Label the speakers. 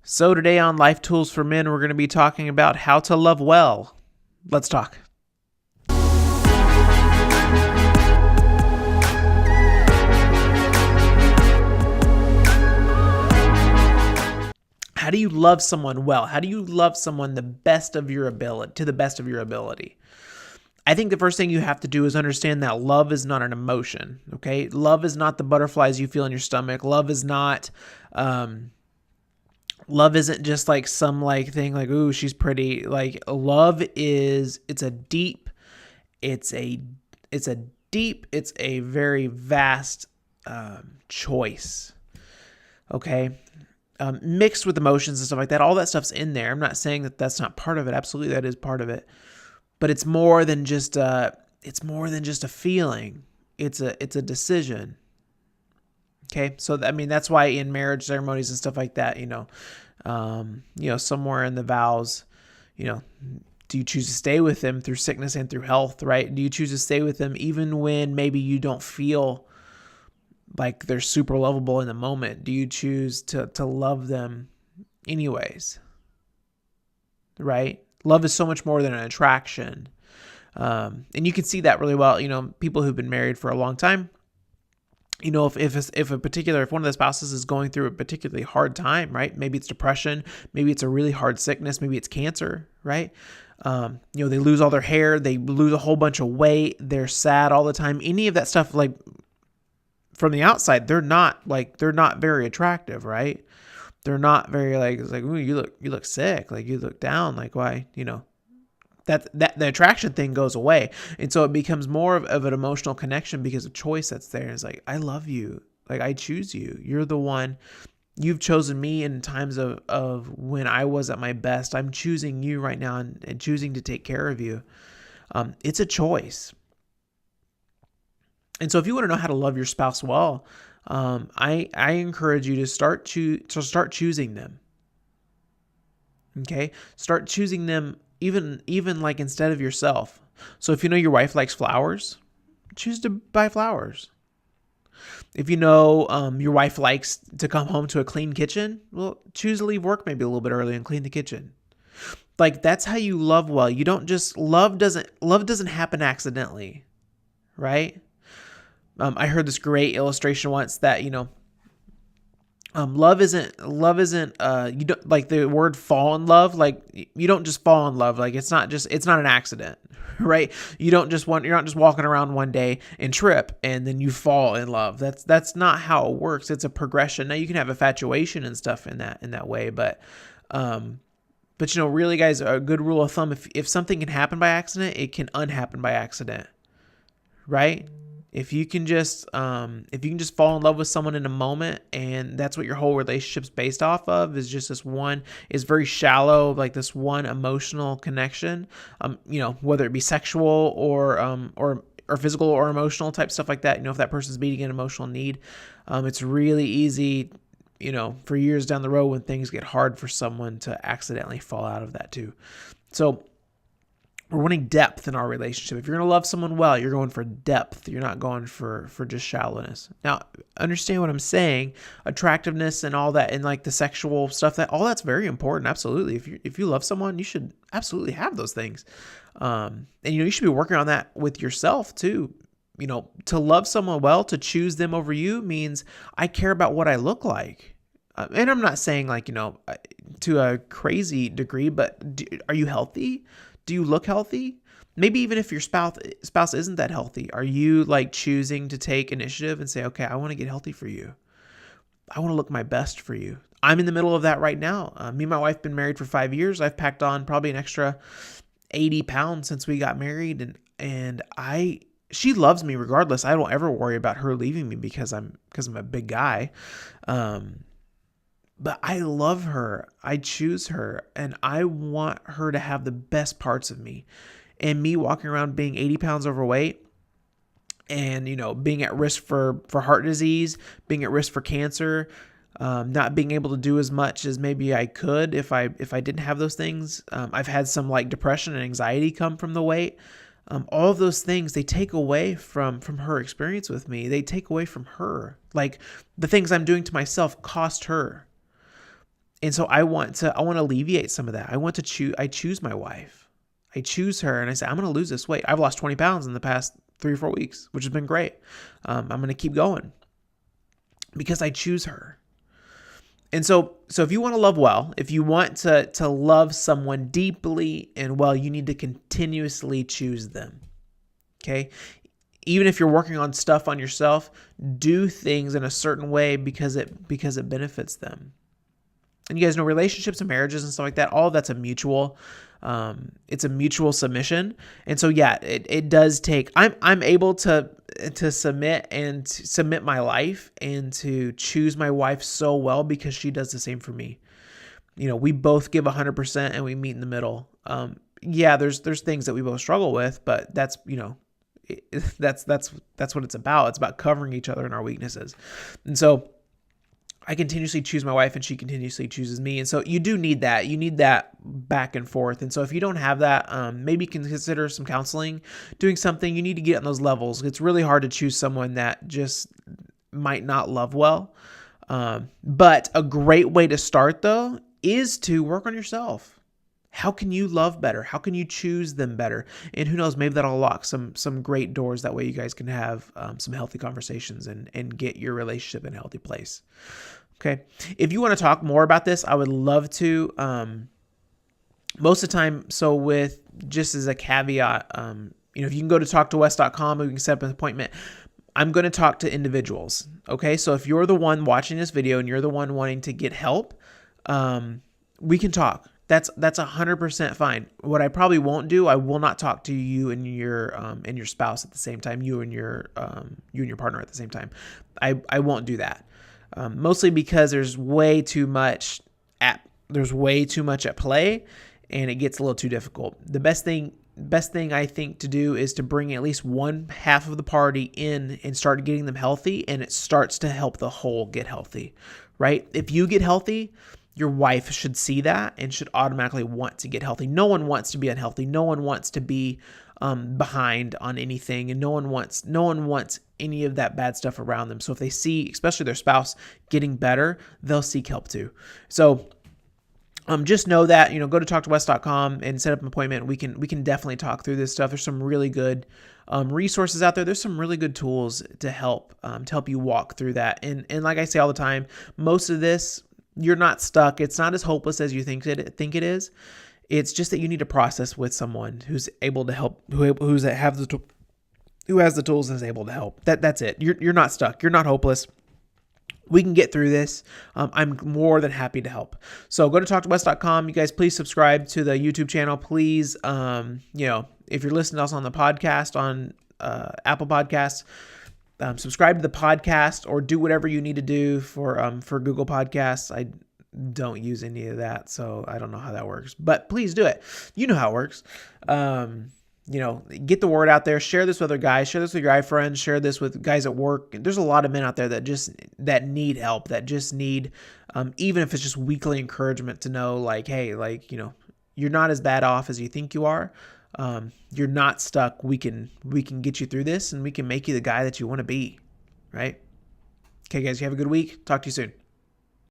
Speaker 1: So today on Life Tools for Men, we're going to be talking about how to love well. Let's talk. How do you love someone well? How do you love someone to the best of your ability? I think the first thing you have to do is understand that love is not an emotion, okay? Love is not the butterflies you feel in your stomach. Love isn't just like some like thing like, ooh, she's pretty. Like love is, it's a very vast choice. Okay. Mixed with emotions and stuff like that. All that stuff's in there. I'm not saying that that's not part of it. Absolutely, that is part of it. But it's more than just a feeling. It's a decision. Okay, so that's why in marriage ceremonies and stuff like that, somewhere in the vows, do you choose to stay with them through sickness and through health, right? Do you choose to stay with them even when maybe you don't feel like they're super lovable in the moment? Do you choose to love them anyways, right? Love is so much more than an attraction. And you can see that really well, people who've been married for a long time, if one of the spouses is going through a particularly hard time, right? Maybe it's depression, maybe it's a really hard sickness, maybe it's cancer, right? They lose all their hair, they lose a whole bunch of weight, they're sad all the time. Any of that stuff, like from the outside, they're not very attractive, right? They're not very it's like, ooh, you look sick, like you look down, like why, that the attraction thing goes away. And so it becomes more of an emotional connection because of choice that's there. It's like, I love you. Like I choose you. You're the one. You've chosen me in times of when I was at my best. I'm choosing you right now and choosing to take care of you. It's a choice. And so if you want to know how to love your spouse well, I encourage you to start choosing them. Okay? Start choosing them even like instead of yourself. So if your wife likes flowers, choose to buy flowers. If your wife likes to come home to a clean kitchen, well, choose to leave work maybe a little bit early and clean the kitchen. Like that's how you love well. You don't just love doesn't happen accidentally, right? I heard this great illustration once that love isn't you don't like the word fall in love, like you don't just fall in love, like it's not an accident, right? You're not just walking around one day and trip and then you fall in love. That's not how it works. It's a progression. Now you can have infatuation and stuff in that way, but really guys, a good rule of thumb, if something can happen by accident, it can unhappen by accident, right? If you can just fall in love with someone in a moment, and that's what your whole relationship's based off of, is just this one, is very shallow, like this one emotional connection, whether it be sexual or physical or emotional type stuff like that. If that person's meeting an emotional need, it's really easy, for years down the road when things get hard for someone to accidentally fall out of that too. So we're wanting depth in our relationship. If you're going to love someone well, you're going for depth. You're not going for just shallowness. Now, understand what I'm saying. Attractiveness and all that, and like the sexual stuff, all that's very important. Absolutely. If you love someone, you should absolutely have those things. And you should be working on that with yourself too. To love someone well, to choose them over you means I care about what I look like. And I'm not saying to a crazy degree, but are you healthy? Do you look healthy? Maybe even if your spouse isn't that healthy, are you like choosing to take initiative and say, okay, I want to get healthy for you. I want to look my best for you. I'm in the middle of that right now. Me and my wife have been married for 5 years. I've packed on probably an extra 80 pounds since we got married. And she loves me regardless. I don't ever worry about her leaving me because I'm a big guy. But I love her. I choose her, and I want her to have the best parts of me. And me walking around being 80 pounds overweight and, being at risk for heart disease, being at risk for cancer, not being able to do as much as maybe I could if I didn't have those things. I've had some like depression and anxiety come from the weight. All of those things, they take away from her experience with me. They take away from her. Like the things I'm doing to myself cost her. And so I want to alleviate some of that. I choose my wife. I choose her, and I say, I'm going to lose this weight. I've lost 20 pounds in the past 3 or 4 weeks, which has been great. I'm going to keep going because I choose her. And so if you want to love well, if you want to love someone deeply and well, you need to continuously choose them. Okay? Even if you're working on stuff on yourself, do things in a certain way because it benefits them. And you guys know relationships and marriages and stuff like that, all of that's a mutual, it's a mutual submission. And so, yeah, it does take, I'm able to submit my life and to choose my wife so well because she does the same for me. You know, we both give 100% and we meet in the middle. Yeah, there's things that we both struggle with, but that's, you know, that's what it's about. It's about covering each other in our weaknesses. And so I continuously choose my wife and she continuously chooses me. And so you do need that. You need that back and forth. And so if you don't have that, maybe you can consider some counseling, doing something. You need to get on those levels. It's really hard to choose someone that just might not love well. But a great way to start, though, is to work on yourself. How can you love better? How can you choose them better? And who knows, maybe that'll unlock some great doors. That way you guys can have some healthy conversations and get your relationship in a healthy place. Okay. If you want to talk more about this, I would love to. Most of the time, so with just as a caveat, if you can go to talktowes.com, we can set up an appointment. I'm going to talk to individuals. Okay. So if you're the one watching this video and you're the one wanting to get help, we can talk. That's 100% fine. What I probably won't do, I will not talk to you and your spouse at the same time, you and your partner at the same time. I won't do that. Mostly because there's way too much at play, and it gets a little too difficult. The best thing I think to do is to bring at least one half of the party in and start getting them healthy, and it starts to help the whole get healthy, right? If you get healthy, your wife should see that and should automatically want to get healthy. No one wants to be unhealthy. No one wants to be behind on anything, and no one wants any of that bad stuff around them. So if they see, especially their spouse, getting better, they'll seek help too. So just know that, go to talktowes.com and set up an appointment. We can definitely talk through this stuff. There's some really good resources out there. There's some really good tools to help you walk through that. And like I say all the time, most of this, you're not stuck. It's not as hopeless as you think it is. It's just that you need to process with someone who's able to help, who has the tools and is able to help. That's it. You're not stuck. You're not hopeless. We can get through this. I'm more than happy to help. So go to talktowes.com. You guys, please subscribe to the YouTube channel. Please, if you're listening to us on the podcast on Apple Podcasts, subscribe to the podcast or do whatever you need to do for Google Podcasts. I don't use any of that, so I don't know how that works, but please do it. You know how it works. Get the word out there. Share this with other guys. Share this with your guy friends. Share this with guys at work. There's a lot of men out there that need help, that just need, even if it's just weekly encouragement to know, like, hey, you're not as bad off as you think you are. You're not stuck. We can get you through this, and we can make you the guy that you want to be, right? Okay, guys, you have a good week. Talk to you soon.